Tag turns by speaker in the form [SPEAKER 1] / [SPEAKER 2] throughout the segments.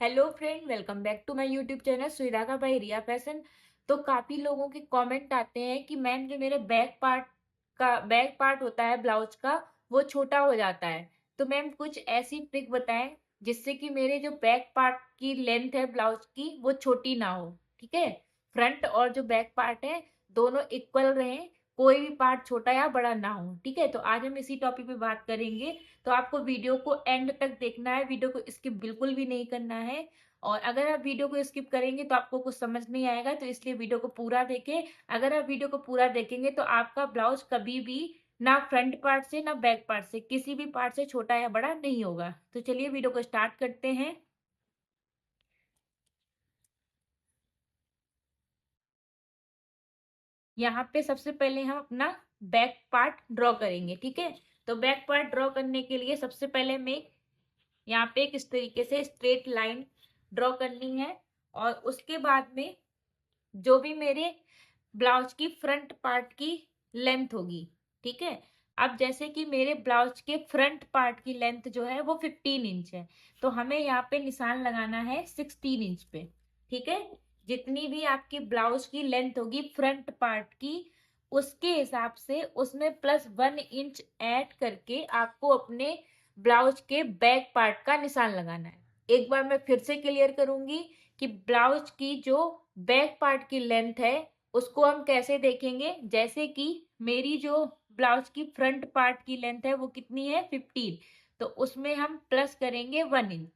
[SPEAKER 1] Hello friend, welcome back to my YouTube channel Suvidha by Riya fashion. तो काफ़ी लोगों के कमेंट आते हैं कि मैम जो मेरे बैक पार्ट होता है ब्लाउज का वो छोटा हो जाता है। तो मैम कुछ ऐसी ट्रिक बताएं जिससे कि मेरे जो बैक पार्ट की लेंथ है ब्लाउज की वो छोटी ना हो। ठीक है, फ्रंट और जो बैक पार्ट है दोनों इक्वल रहें, कोई भी पार्ट छोटा या बड़ा ना हो। ठीक है, तो आज हम इसी टॉपिक पे बात करेंगे। तो आपको वीडियो को एंड तक देखना है, वीडियो को स्किप बिल्कुल भी नहीं करना है। और अगर आप वीडियो को स्किप करेंगे तो आपको कुछ समझ नहीं आएगा, तो इसलिए वीडियो को पूरा देखें। अगर आप वीडियो को पूरा देखेंगे तो आपका ब्लाउज कभी भी ना फ्रंट पार्ट से ना बैक पार्ट से किसी भी पार्ट से छोटा या बड़ा नहीं होगा। तो चलिए वीडियो को स्टार्ट करते हैं। यहाँ पे सबसे पहले हम अपना बैक पार्ट ड्रॉ करेंगे। ठीक है, तो बैक पार्ट ड्रॉ करने के लिए सबसे पहले मैं यहाँ पे इस तरीके से स्ट्रेट लाइन ड्रॉ करनी है। और उसके बाद में जो भी मेरे ब्लाउज की फ्रंट पार्ट की लेंथ होगी। ठीक है, अब जैसे कि मेरे ब्लाउज के फ्रंट पार्ट की लेंथ जो है वो 15 इंच है, तो हमें यहाँ पे निशान लगाना है 16 इंच पे। ठीक है, जितनी भी आपकी ब्लाउज की लेंथ होगी फ्रंट पार्ट की उसके हिसाब से उसमें +1 इंच ऐड करके आपको अपने ब्लाउज के बैक पार्ट का निशान लगाना है। एक बार मैं फिर से क्लियर करूंगी कि ब्लाउज की जो बैक पार्ट की लेंथ है उसको हम कैसे देखेंगे। जैसे कि मेरी जो ब्लाउज की फ्रंट पार्ट की लेंथ है वो कितनी है 15, तो उसमें हम प्लस करेंगे 1 इंच।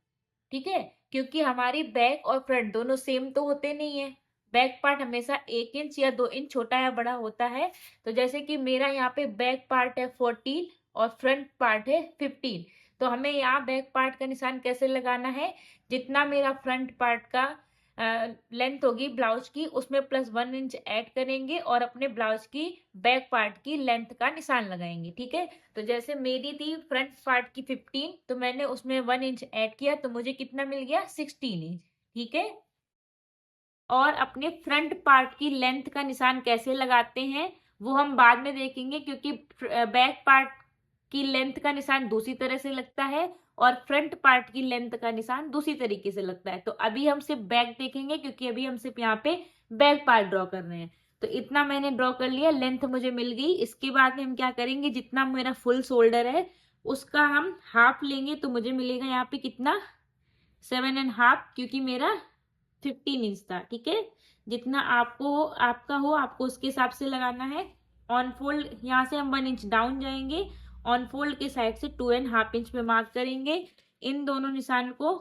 [SPEAKER 1] ठीक है, क्योंकि हमारी बैक और फ्रंट दोनों सेम तो होते नहीं है, बैक पार्ट हमेशा 1 इंच या 2 इंच छोटा या बड़ा होता है। तो जैसे कि मेरा यहाँ पे बैक पार्ट है 14 और फ्रंट पार्ट है 15, तो हमें यहाँ बैक पार्ट का निशान कैसे लगाना है, जितना मेरा फ्रंट पार्ट का लेंथ होगी ब्लाउज की उसमें +1 इंच ऐड करेंगे और अपने ब्लाउज की बैक पार्ट की लेंथ का निशान लगाएंगे। ठीक है, तो जैसे मेरी थी फ्रंट पार्ट की 15, तो मैंने उसमें 1 इंच ऐड किया तो मुझे कितना मिल गया 16 इंच। ठीक है, और अपने फ्रंट पार्ट की लेंथ का निशान कैसे लगाते हैं वो हम बाद में देखेंगे, क्योंकि बैक पार्ट की लेंथ का निशान दूसरी तरह से लगता है और फ्रंट पार्ट की लेंथ का निशान दूसरी तरीके से लगता है। तो अभी हम सिर्फ बैक देखेंगे क्योंकि अभी हम सिर्फ यहाँ पे बैक पार्ट ड्रॉ कर रहे हैं। तो इतना मैंने ड्रॉ कर लिया, लेंथ मुझे मिल गई। इसके बाद में हम क्या करेंगे, जितना मेरा फुल शोल्डर है उसका हम हाफ लेंगे, तो मुझे मिलेगा यहाँ पे कितना 7.5, क्योंकि मेरा 15 इंच था। ठीक है, जितना आपका हो आपको उसके हिसाब से लगाना है। ऑन फोल्ड यहाँ से हम 1 इंच डाउन जाएंगे, ऑन फोल्ड के साइड से 2.5 इंच पे मार्क करेंगे। इन दोनों निशान को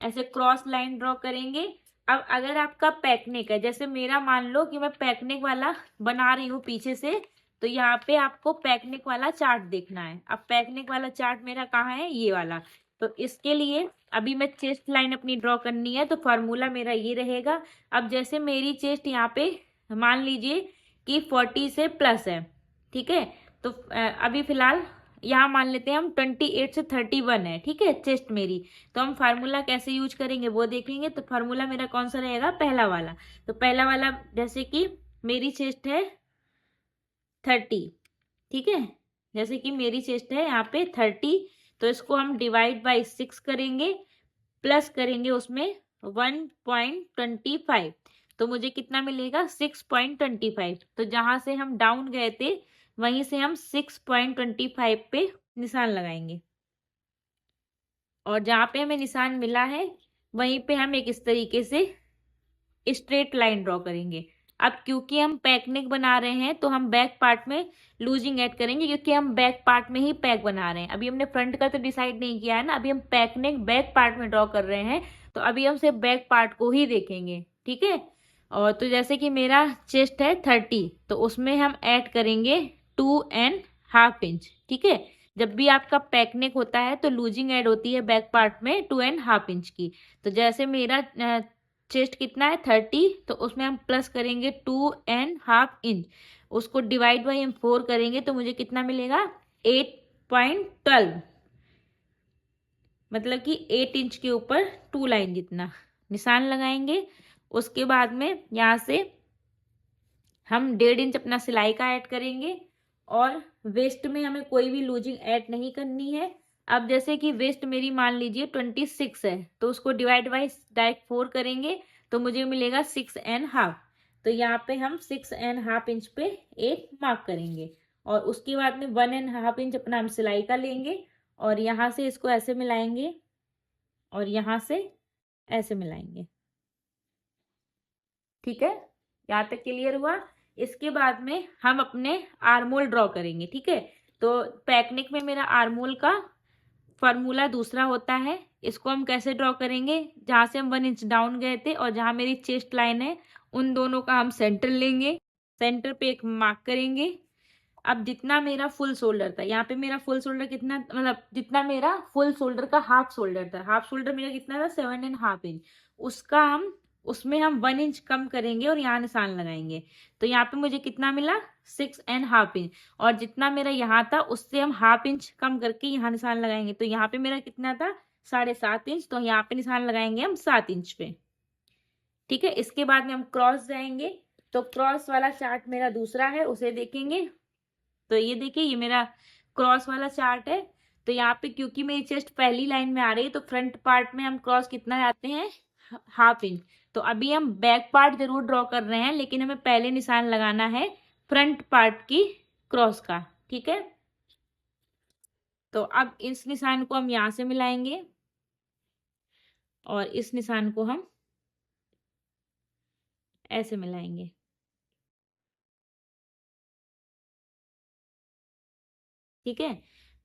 [SPEAKER 1] ऐसे क्रॉस लाइन ड्रॉ करेंगे। अब अगर आपका पैकनेक है, जैसे मेरा मान लो कि मैं पैकनेक वाला बना रही हूँ पीछे से, तो यहाँ पे आपको पैकनेक वाला चार्ट देखना है। अब पैकनेक वाला चार्ट मेरा कहाँ है, ये वाला। तो इसके लिए अभी मैं चेस्ट लाइन अपनी ड्रॉ करनी है, तो फार्मूला मेरा ये रहेगा। अब जैसे मेरी चेस्ट यहाँ पे मान लीजिए कि 40 से प्लस है। ठीक है, तो अभी फिलहाल यहाँ मान लेते हैं हम 28 से 31 है। ठीक है, चेस्ट मेरी। तो हम फार्मूला कैसे यूज करेंगे वो देखेंगे। तो फार्मूला मेरा कौन सा रहेगा, पहला वाला। तो पहला वाला जैसे कि मेरी चेस्ट है 30। ठीक है, जैसे कि मेरी चेस्ट है यहाँ पे 30, तो इसको हम डिवाइड बाई 6 करेंगे, प्लस करेंगे उसमें 1.25, तो मुझे कितना मिलेगा 6.25। तो जहां से हम डाउन गए थे वहीं से हम 6.25 पे निशान लगाएंगे, और जहाँ पे हमें निशान मिला है वहीं पे हम एक इस तरीके से स्ट्रेट लाइन ड्रॉ करेंगे। अब क्योंकि हम पैक नेक बना रहे हैं तो हम बैक पार्ट में लूजिंग ऐड करेंगे, क्योंकि हम बैक पार्ट में ही पैक बना रहे हैं। अभी हमने फ्रंट का तो डिसाइड नहीं किया है ना, अभी हम पैक नेक बैक पार्ट में ड्रॉ कर रहे हैं, तो अभी हम सिर्फ बैक पार्ट को ही देखेंगे। ठीक है, और तो जैसे कि मेरा चेस्ट है 30, तो उसमें हम ऐड करेंगे 2.5 इंच। ठीक है, जब भी आपका पैक नेक होता है तो लूजिंग ऐड होती है बैक पार्ट में 2.5 इंच की। तो जैसे मेरा चेस्ट कितना है 30, तो उसमें हम प्लस करेंगे 2.5 इंच, उसको डिवाइड बाई हम 4 करेंगे तो मुझे कितना मिलेगा 8.12, मतलब कि 8 इंच के ऊपर 2 लाइन जितना निशान लगाएंगे। उसके बाद में यहाँ से हम 1.5 इंच अपना सिलाई का ऐड करेंगे, और वेस्ट में हमें कोई भी लूजिंग ऐड नहीं करनी है। अब जैसे कि वेस्ट मेरी मान लीजिए 26 है, तो उसको डिवाइड बाई डायरेक्ट 4 करेंगे तो मुझे मिलेगा 6.5। तो यहाँ पे हम 6.5 इंच पे एक मार्क करेंगे और उसके बाद में 1.5 इंच अपना हम सिलाई का लेंगे और यहाँ से इसको ऐसे मिलाएंगे और यहाँ से ऐसे मिलाएंगे। ठीक है, यहाँ तक क्लियर हुआ। इसके बाद में हम अपने आर्मोल ड्रॉ करेंगे। ठीक है, तो पैकनिक में मेरा आर्मोल का फॉर्मूला दूसरा होता है। इसको हम कैसे ड्रॉ करेंगे, जहाँ से हम 1 इंच डाउन गए थे और जहाँ मेरी चेस्ट लाइन है उन दोनों का हम सेंटर लेंगे, सेंटर पे एक मार्क करेंगे। अब जितना मेरा फुल शोल्डर था, यहाँ पे मेरा फुल शोल्डर कितना, मतलब जितना मेरा फुल शोल्डर का हाफ शोल्डर था, हाफ शोल्डर मेरा कितना था 7.5 इंच, उसका हम उसमें हम 1 इंच कम करेंगे और यहाँ निशान लगाएंगे। तो यहाँ पे मुझे कितना मिला 6.5 इंच, और जितना मेरा यहाँ था उससे हम हाफ इंच कम करके यहाँ निशान लगाएंगे। तो यहाँ पे मेरा कितना था 7.5 इंच, तो यहाँ पे निशान लगाएंगे हम 7 इंच पे। ठीक है, इसके बाद में हम क्रॉस जाएंगे, तो क्रॉस वाला चार्ट मेरा दूसरा है, उसे देखेंगे। तो ये देखिए, ये मेरा क्रॉस वाला चार्ट है। तो यहाँ पे क्योंकि मेरी चेस्ट पहली लाइन में आ रही है तो फ्रंट पार्ट में हम क्रॉस कितना जाते हैं, हाफ इंच। तो अभी हम बैक पार्ट जरूर ड्रॉ कर रहे हैं, लेकिन हमें पहले निशान लगाना है फ्रंट पार्ट की क्रॉस का। ठीक है, तो अब इस निशान को हम यहाँ से मिलाएंगे और इस निशान को हम ऐसे मिलाएंगे। ठीक है,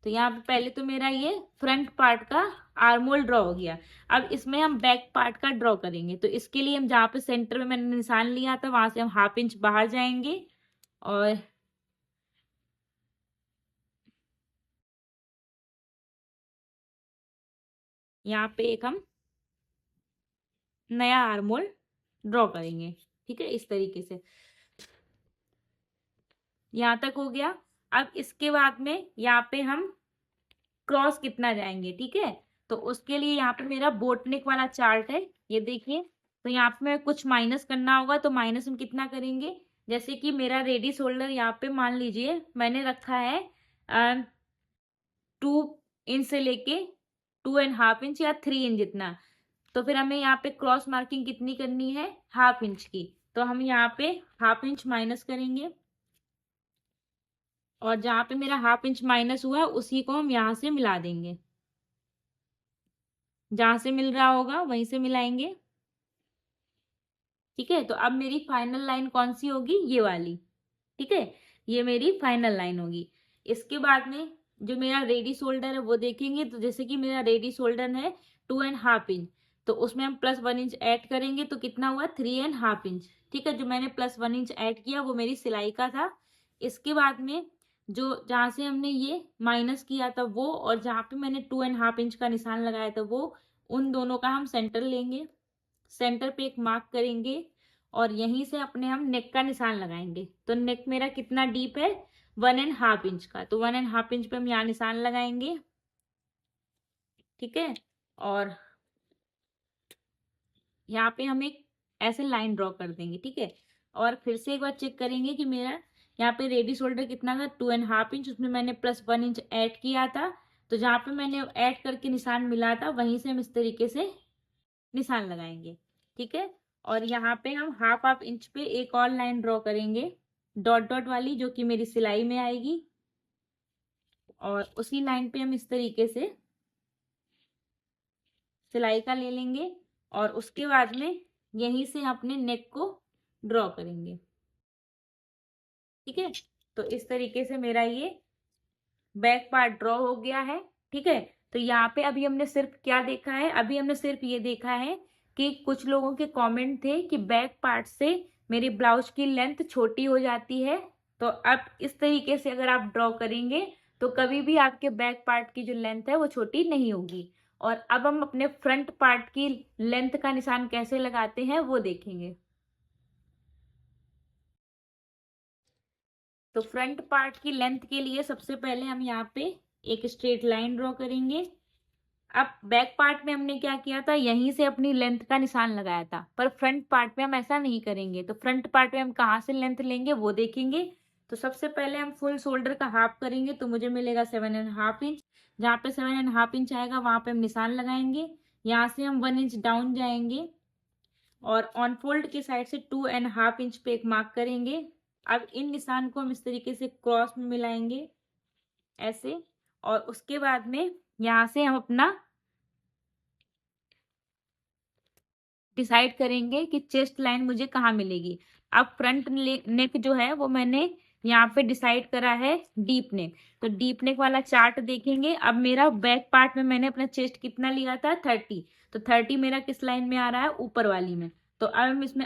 [SPEAKER 1] तो यहाँ पे पहले तो मेरा ये फ्रंट पार्ट का आर्मोल ड्रॉ हो गया। अब इसमें हम बैक पार्ट का ड्रॉ करेंगे। तो इसके लिए हम जहाँ पे सेंटर में मैंने निशान लिया था वहां से हम हाफ इंच बाहर जाएंगे और यहाँ पे एक हम नया आर्मोल ड्रॉ करेंगे। ठीक है, इस तरीके से यहाँ तक हो गया। अब इसके बाद में यहाँ पे हम क्रॉस कितना जाएंगे। ठीक है, तो उसके लिए यहाँ पे मेरा बोटनिक वाला चार्ट है, ये देखिए। तो यहाँ पे मैं कुछ माइनस करना होगा, तो माइनस हम कितना करेंगे, जैसे कि मेरा रेडी शोल्डर यहाँ पे मान लीजिए मैंने रखा है 2 इंच से लेके 2.5 इंच या 3 इंच जितना। तो फिर हमें यहाँ पे क्रॉस मार्किंग कितनी करनी है, हाफ इंच की। तो हम यहाँ पे हाफ इंच माइनस करेंगे और जहाँ पे मेरा हाफ इंच माइनस हुआ है उसी को हम यहाँ से मिला देंगे, जहां से मिल रहा होगा वहीं से मिलाएंगे। ठीक है, तो अब मेरी फाइनल लाइन कौन सी होगी, ये वाली। ठीक है, ये मेरी फाइनल लाइन होगी। इसके बाद में जो मेरा रेडी शोल्डर है वो देखेंगे। तो जैसे कि मेरा रेडी शोल्डर है 2.5 इंच, तो उसमें हम +1 इंच ऐड करेंगे तो कितना हुआ 3.5 इंच। ठीक है, जो मैंने +1 इंच ऐड किया वो मेरी सिलाई का था। इसके बाद में जो जहाँ से हमने ये माइनस किया था वो, और जहाँ पे मैंने 2.5 इंच का निशान लगाया था वो, उन दोनों का हम सेंटर लेंगे, सेंटर पे एक मार्क करेंगे और यहीं से अपने हम नेक का निशान लगाएंगे। तो नेक मेरा कितना डीप है 1.5 इंच का, तो 1.5 इंच पे हम यहाँ निशान लगाएंगे। ठीक है, और यहाँ पे हम एक ऐसे लाइन ड्रॉ कर देंगे। ठीक है, और फिर से एक बार चेक करेंगे कि मेरा यहाँ पे रेडी शोल्डर कितना था 2.5 इंच, उसमें मैंने +1 इंच ऐड किया था। तो जहाँ पे मैंने ऐड करके निशान मिला था वहीं से हम इस तरीके से निशान लगाएंगे। ठीक है, और यहाँ पे हम हाफ इंच पे एक और लाइन ड्रॉ करेंगे डॉट डॉट वाली, जो कि मेरी सिलाई में आएगी। और उसी लाइन पे हम इस तरीके से सिलाई का ले लेंगे और उसके बाद में यहीं से अपने नेक को ड्रॉ करेंगे। ठीक है, तो इस तरीके से मेरा ये बैक पार्ट ड्रॉ हो गया है। ठीक है, तो यहाँ पे अभी हमने सिर्फ क्या देखा है, अभी हमने सिर्फ ये देखा है कि कुछ लोगों के कमेंट थे कि बैक पार्ट से मेरी ब्लाउज की लेंथ छोटी हो जाती है। तो अब इस तरीके से अगर आप ड्रॉ करेंगे तो कभी भी आपके बैक पार्ट की जो लेंथ है वो छोटी नहीं होगी। और अब हम अपने फ्रंट पार्ट की लेंथ का निशान कैसे लगाते हैं वो देखेंगे। तो फ्रंट पार्ट की लेंथ के लिए सबसे पहले हम यहाँ पे एक स्ट्रेट लाइन ड्रॉ करेंगे। अब बैक पार्ट में हमने क्या किया था, यहीं से अपनी लेंथ का निशान लगाया था, पर फ्रंट पार्ट में हम ऐसा नहीं करेंगे। तो फ्रंट पार्ट में हम कहाँ से लेंथ लेंगे वो देखेंगे। तो सबसे पहले हम फुल शोल्डर का हाफ करेंगे तो मुझे मिलेगा 7.5 इंच। जहाँ पे 7.5 इंच आएगा वहां पे हम निशान लगाएंगे। यहाँ से हम 1 इंच डाउन जाएंगे और ऑन फोल्ड के साइड से 2.5 इंच पे एक मार्क करेंगे। अब इन निशान को हम इस तरीके से क्रॉस में मिलाएंगे ऐसे, और उसके बाद में यहाँ से हम अपना डिसाइड करेंगे कि चेस्ट लाइन मुझे कहाँ मिलेगी। अब फ्रंट नेक जो है वो मैंने यहाँ पे डिसाइड करा है डीप नेक। तो डीप नेक वाला चार्ट देखेंगे। अब मेरा बैक पार्ट में मैंने अपना चेस्ट कितना लिया था 30, तो 30 मेरा किस लाइन में आ रहा है, ऊपर वाली में। तो अब हम इसमें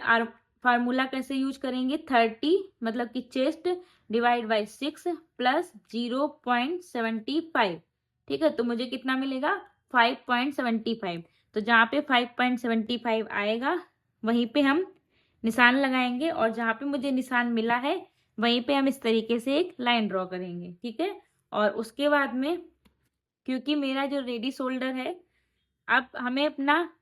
[SPEAKER 1] फार्मूला कैसे यूज करेंगे, 30 मतलब कि चेस्ट डिवाइड बाई 6 प्लस 0.75। ठीक है, तो मुझे कितना मिलेगा 5.75। तो जहाँ पे 5.75 आएगा वहीं पे हम निशान लगाएंगे, और जहाँ पे मुझे निशान मिला है वहीं पे हम इस तरीके से एक लाइन ड्रॉ करेंगे। ठीक है, और उसके बाद में क्योंकि मेरा जो रेडी शोल्डर है, अब हमें अपना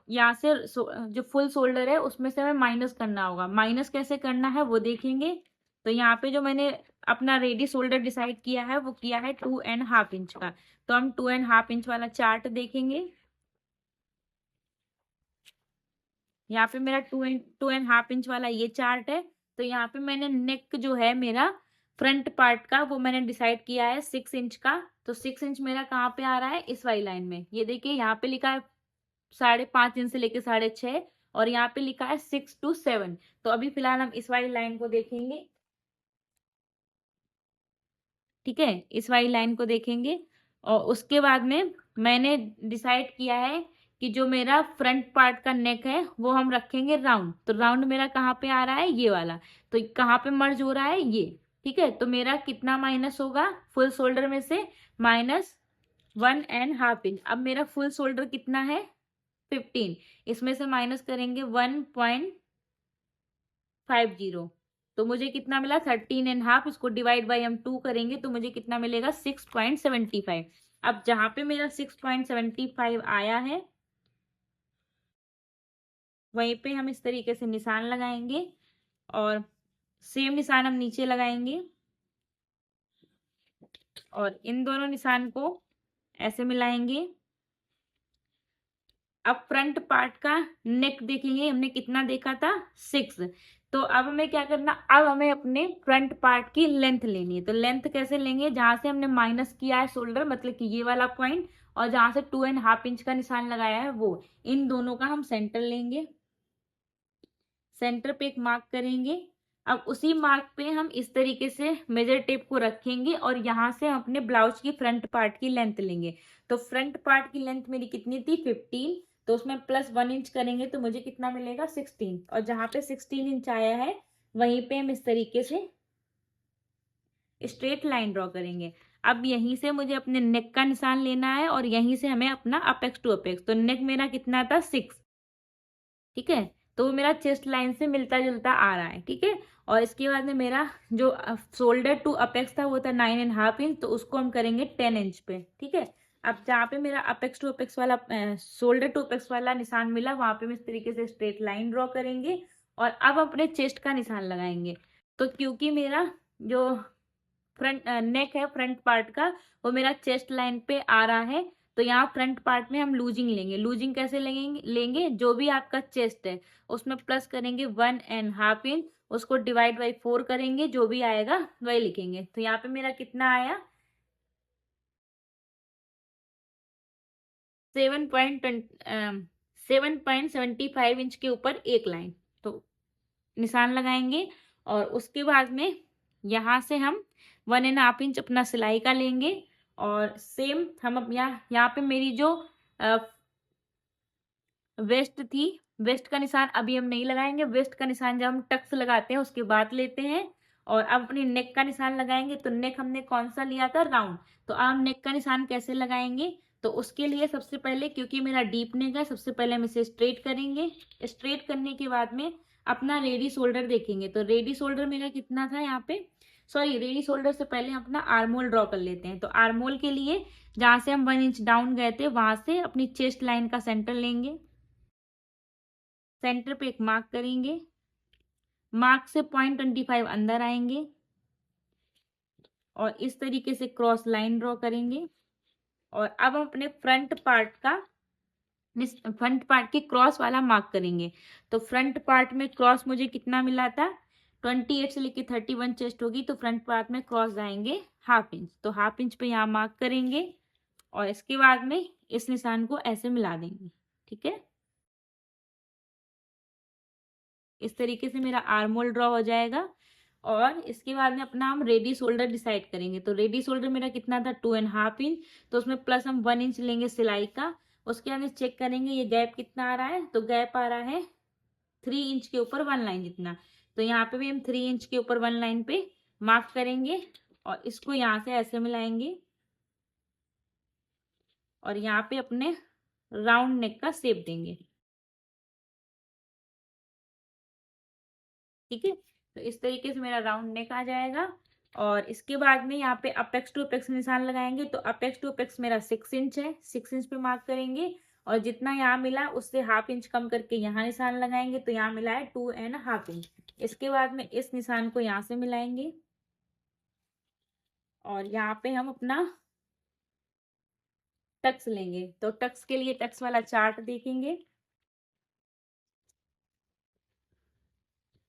[SPEAKER 1] यहाँ से जो फुल शोल्डर है उसमें से हमें माइनस करना होगा। माइनस कैसे करना है वो देखेंगे। तो यहाँ पे जो मैंने अपना रेडी शोल्डर डिसाइड किया है वो किया है 2.5 इंच का। तो हम 2.5 इंच वाला चार्ट देखेंगे। यहाँ पे मेरा 2.5 इंच वाला ये चार्ट है। तो यहाँ पे मैंने नेक जो है मेरा फ्रंट पार्ट का वो मैंने डिसाइड किया है 6 इंच का। तो 6 इंच मेरा कहाँ पे आ रहा है, इस वाली लाइन में। ये देखिए यहाँ पे लिखा है 5.5 इंच से लेके 6.5, और यहाँ पे लिखा है 6 to 7। तो अभी फिलहाल हम इस वाली लाइन को देखेंगे। ठीक है, इस वाली लाइन को देखेंगे, और उसके बाद में मैंने डिसाइड किया है कि जो मेरा फ्रंट पार्ट का नेक है वो हम रखेंगे राउंड। तो राउंड मेरा कहाँ पे आ रहा है, ये वाला। तो कहाँ पे मर्ज हो रहा है, ये। ठीक है, तो मेरा कितना माइनस होगा फुल शोल्डर में से, -1.5 इंच। अब मेरा फुल शोल्डर कितना है 15, इसमें से माइनस करेंगे 1.50, तो मुझे कितना मिला 13.5। इसको डिवाइड बाई हम 2 करेंगे तो मुझे कितना मिलेगा 6.75। अब जहां पे मेरा 6.75 आया है वहीं पे हम इस तरीके से निशान लगाएंगे, और सेम निशान हम नीचे लगाएंगे, और इन दोनों निशान को ऐसे मिलाएंगे। अब फ्रंट पार्ट का नेक देखेंगे, हमने कितना देखा था 6। तो अब हमें क्या करना, अब हमें अपने फ्रंट पार्ट की लेंथ लेनी है। तो लेंथ कैसे लेंगे, जहां से हमने माइनस किया है शोल्डर मतलब कि ये वाला पॉइंट, और जहां से 2.5 इंच का निशान लगाया है वो, इन दोनों का हम सेंटर लेंगे। सेंटर पे एक मार्क करेंगे। अब उसी मार्क पे हम इस तरीके से मेजर टेप को रखेंगे, और यहाँ से हम अपने ब्लाउज की फ्रंट पार्ट की लेंथ लेंगे। तो फ्रंट पार्ट की लेंथ मेरी कितनी थी 15, तो उसमें +1 इंच करेंगे तो मुझे कितना मिलेगा 16। और जहाँ पे 16 इंच आया है वहीं पे हम इस तरीके से स्ट्रेट लाइन ड्रॉ करेंगे। अब यहीं से मुझे अपने नेक का निशान लेना है, और यहीं से हमें अपना अपेक्स टू अपेक्स। तो नेक मेरा कितना था 6। ठीक है, तो वो मेरा चेस्ट लाइन से मिलता जुलता आ रहा है। ठीक है, और इसके बाद में मेरा जो शोल्डर टू अपेक्स था वो था 9.5 इंच, तो उसको हम करेंगे 10 इंच पे। ठीक है, अब जहाँ पे मेरा अपेक्स टू अपेक्स वाला शोल्डर टू अपेक्स वाला निशान मिला वहां पे हम इस तरीके से स्ट्रेट लाइन ड्रॉ करेंगे, और अब अपने चेस्ट का निशान लगाएंगे। तो क्योंकि मेरा जो फ्रंट नेक है फ्रंट पार्ट का वो मेरा चेस्ट लाइन पे आ रहा है, तो यहाँ फ्रंट पार्ट में हम लूजिंग लेंगे। लूजिंग कैसे लेंगे, जो भी आपका चेस्ट है उसमें प्लस करेंगे 1.5 इंच, उसको डिवाइड बाई 4 करेंगे, जो भी आएगा वही लिखेंगे। तो यहाँ पे मेरा कितना आया 7.75 इंच के ऊपर एक लाइन। तो निशान लगाएंगे, और उसके बाद में यहाँ से हम 1.5 इंच अपना सिलाई का लेंगे, और सेम हम अब यहाँ पे मेरी जो वेस्ट थी, वेस्ट का निशान अभी हम नहीं लगाएंगे। वेस्ट का निशान जब हम टक्स लगाते हैं उसके बाद लेते हैं। और अब अपनी नेक का निशान लगाएंगे। तो नेक हमने कौन सा लिया था, राउंड। तो अब हम नेक का निशान कैसे लगाएंगे, तो उसके लिए सबसे पहले क्योंकि मेरा डीप नेक है, सबसे पहले हम इसे स्ट्रेट करेंगे। स्ट्रेट करने के बाद में अपना रेडी शोल्डर देखेंगे। तो रेडी शोल्डर मेरा कितना था यहाँ पे, सॉरी रेडी शोल्डर से पहले हम अपना आर्मोल ड्रॉ कर लेते हैं। तो आर्मोल के लिए जहां से हम 1 इंच डाउन गए थे वहां से अपनी चेस्ट लाइन का सेंटर लेंगे। सेंटर पे एक मार्क करेंगे, मार्क से 0.25 अंदर आएंगे, और इस तरीके से क्रॉस लाइन ड्रॉ करेंगे। और अब हम अपने फ्रंट पार्ट के क्रॉस वाला मार्क करेंगे। तो फ्रंट पार्ट में क्रॉस मुझे कितना मिला था, 28 से लेके 31 चेस्ट होगी, तो फ्रंट पार्ट में क्रॉस जाएंगे हाफ इंच। तो हाफ इंच पे यहाँ मार्क करेंगे और इसके बाद में इस निशान को ऐसे मिला देंगे। ठीक है, इस तरीके से मेरा आर्म होल ड्रॉ हो जाएगा। और इसके बाद में अपना हम रेडी शोल्डर डिसाइड करेंगे। तो रेडी शोल्डर मेरा कितना था, 2.5 इंच। तो उसमें प्लस हम 1 इंच लेंगे सिलाई का। उसके बाद में चेक करेंगे ये गैप कितना आ रहा है। तो गैप आ रहा है 3 इंच के ऊपर 1 लाइन जितना। तो यहाँ पे भी हम 3 इंच के ऊपर 1 लाइन पे मार्क करेंगे और इसको यहाँ से ऐसे मिलाएंगे और यहाँ पे अपने राउंड नेक का शेप देंगे। ठीक है, तो इस तरीके से मेरा राउंड नेक आ जाएगा। और इसके बाद में यहाँ पे अपेक्स टू अपेक्स निशान लगाएंगे। तो अपेक्स टू अपेक्स मेरा 6 इंच है, 6 इंच पे मार्क करेंगे और जितना यहाँ मिला उससे हाफ इंच कम करके यहाँ निशान लगाएंगे। तो यहाँ मिला है 2.5 इंच। इसके बाद में इस निशान को यहाँ से मिलाएंगे और यहाँ पे हम अपना टक्स लेंगे। तो टक्स के लिए टक्स वाला चार्ट देखेंगे।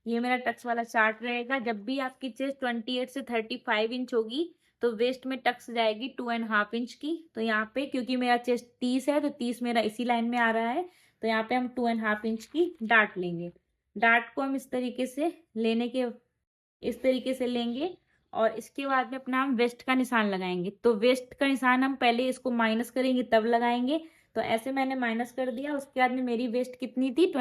[SPEAKER 1] ये मेरा टक्स वाला चार्ट रहेगा। जब भी आपकी चेस्ट 28 से 35 इंच होगी तो वेस्ट में टक्स जाएगी 2.5 इंच की। तो यहाँ पे क्योंकि मेरा चेस्ट 30 है तो 30 मेरा इसी लाइन में आ रहा है। तो यहाँ पे हम 2.5 इंच की डार्ट लेंगे। डार्ट को हम इस तरीके से लेंगे और इसके बाद में अपना हम वेस्ट का निशान लगाएंगे। तो वेस्ट का निशान हम पहले इसको माइनस करेंगे तब लगाएंगे। तो ऐसे मैंने माइनस कर दिया। उसके बाद में मेरी वेस्ट कितनी थी,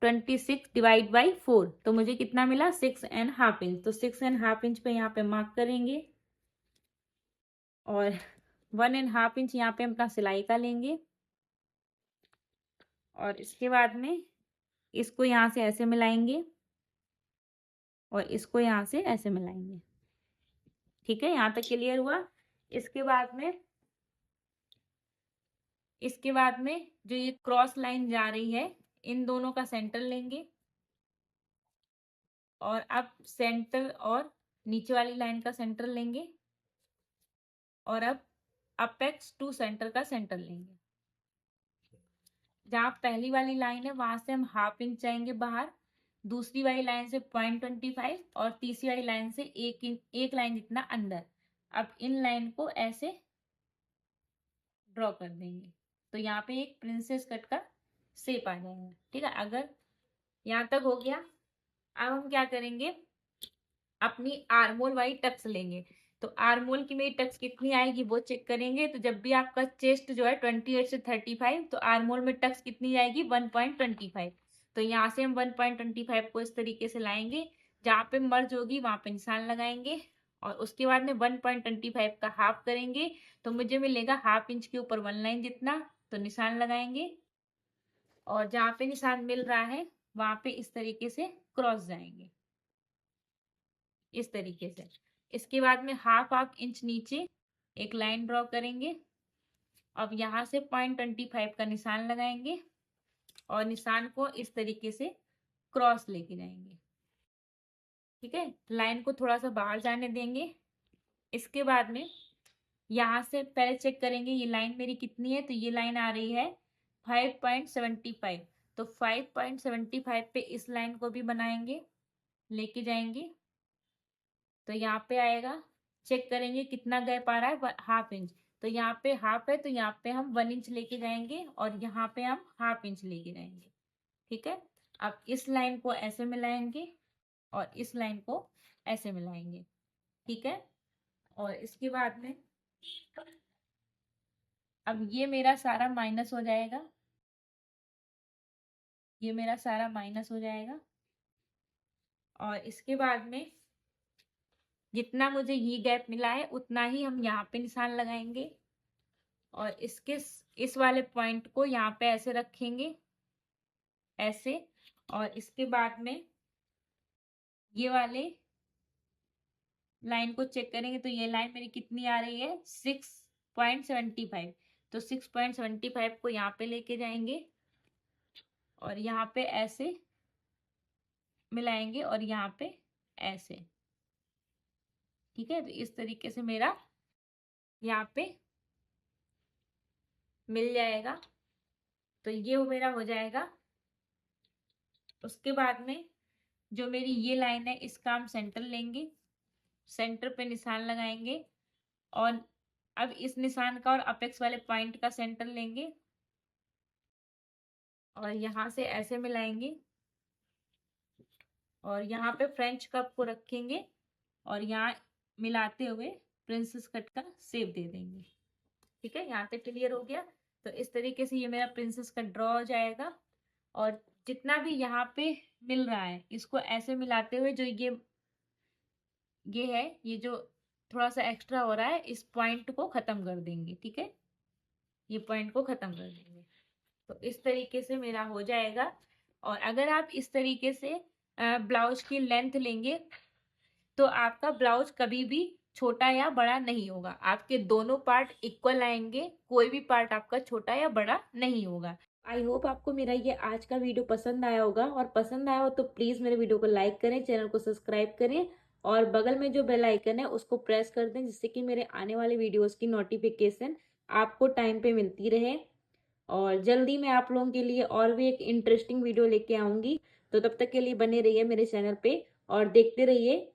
[SPEAKER 1] 26 डिवाइड बाई 4। तो मुझे कितना मिला, 6.5 इंच। तो 6.5 इंच पे यहाँ पे मार्क करेंगे और 1.5 इंच यहाँ पे अपना सिलाई का लेंगे और इसके बाद में इसको यहाँ से ऐसे मिलाएंगे और इसको यहाँ से ऐसे मिलाएंगे। ठीक है, यहाँ तक क्लियर हुआ। इसके बाद में जो ये क्रॉस लाइन जा रही है इन दोनों का सेंटर लेंगे और अब सेंटर और नीचे वाली लाइन का सेंटर लेंगे और अब अपेक्स टू सेंटर का सेंटर लेंगे। जहाँ पहली वाली लाइन है वहां से हम हाफ इंच जाएंगे बाहर, दूसरी वाली लाइन से 0.25 और तीसरी वाली लाइन से एक लाइन जितना अंदर। अब इन लाइन को ऐसे ड्रॉ कर देंगे। तो यहाँ पे एक प्रिंसेस कट का शेप आ जाएगा। ठीक है, अगर यहाँ तक हो गया, अब हम क्या करेंगे, अपनी आर्मोल वाली टक्स लेंगे। तो आर्मोल की मेरी टक्स कितनी आएगी वो चेक करेंगे। तो जब भी आपका चेस्ट जो है 28 से 35, तो आर्मोल में टक्स कितनी आएगी, 1.25। तो यहाँ से हम 1.25 को इस तरीके से लाएंगे, जहाँ पे मर्ज होगी वहां पे निशान लगाएंगे और उसके बाद में 1.25 का हाफ करेंगे। तो मुझे मिलेगा हाफ इंच के ऊपर 1 लाइन जितना। तो निशान लगाएंगे और जहाँ पे निशान मिल रहा है वहां पे इस तरीके से क्रॉस जाएंगे, इस तरीके से। इसके बाद में हाफ इंच नीचे एक लाइन ड्रॉ करेंगे। अब यहाँ से 0.25 का निशान लगाएंगे और निशान को इस तरीके से क्रॉस लेके जाएंगे। ठीक है, लाइन को थोड़ा सा बाहर जाने देंगे। इसके बाद में यहाँ से पहले चेक करेंगे ये लाइन मेरी कितनी है। तो ये लाइन आ रही है 5.75। तो 5.75 पे इस लाइन को भी बनाएंगे, लेके जाएंगे। तो यहाँ पे आएगा, चेक करेंगे कितना गैप आ रहा है, हाफ इंच। तो यहाँ पे हाफ है तो यहाँ पे हम 1 इंच लेके जाएंगे और यहाँ पे हम हाफ इंच लेके जाएंगे। ठीक है, अब इस लाइन को ऐसे मिलाएंगे और इस लाइन को ऐसे मिलाएंगे। ठीक है, और इसके बाद में अब ये मेरा सारा माइनस हो जाएगा, ये मेरा सारा माइनस हो जाएगा। और इसके बाद में जितना मुझे ये गैप मिला है उतना ही हम यहाँ पे निशान लगाएंगे और इस वाले पॉइंट को यहाँ पे ऐसे रखेंगे, ऐसे। और इसके बाद में ये वाले लाइन को चेक करेंगे। तो ये लाइन मेरी कितनी आ रही है, 6.75। तो 6.75 को यहाँ पे लेके जाएंगे और यहाँ पे ऐसे मिलाएंगे और यहाँ पे ऐसे। ठीक है, तो इस तरीके से मेरा यहाँ पे मिल जाएगा। तो ये मेरा हो जाएगा। उसके बाद में जो मेरी ये लाइन है इसका हम सेंटर लेंगे, सेंटर पे निशान लगाएंगे और अब इस निशान का और अपेक्स वाले पॉइंट का सेंटर लेंगे और यहाँ से ऐसे मिलाएंगे और यहाँ पे फ्रेंच कप को रखेंगे और यहाँ मिलाते हुए प्रिंसेस कट का शेप दे देंगे। ठीक है, यहाँ पे क्लियर हो गया। तो इस तरीके से ये मेरा प्रिंसेस कट ड्रॉ हो जाएगा और जितना भी यहाँ पे मिल रहा है इसको ऐसे मिलाते हुए जो ये है, ये जो थोड़ा सा एक्स्ट्रा हो रहा है इस पॉइंट को खत्म कर देंगे। ठीक है, ये पॉइंट को खत्म कर देंगे। तो इस तरीके से मेरा हो जाएगा। और अगर आप इस तरीके से ब्लाउज की लेंथ लेंगे तो आपका ब्लाउज कभी भी छोटा या बड़ा नहीं होगा, आपके दोनों पार्ट इक्वल आएंगे, कोई भी पार्ट आपका छोटा या बड़ा नहीं होगा। आई होप आपको मेरा ये आज का वीडियो पसंद आया होगा, और पसंद आया हो तो प्लीज़ मेरे वीडियो को लाइक करें, चैनल को सब्सक्राइब करें और बगल में जो बेल आइकन है उसको प्रेस कर दें, जिससे कि मेरे आने वाले वीडियोस की नोटिफिकेशन आपको टाइम पे मिलती रहे। और जल्दी मैं आप लोगों के लिए और भी एक इंटरेस्टिंग वीडियो लेके आऊँगी। तो तब तक के लिए बने रहिए मेरे चैनल पे और देखते रहिए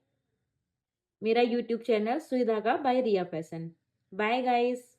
[SPEAKER 1] मेरा YouTube channel Sui Dhaga by Riya fashion. Bye guys.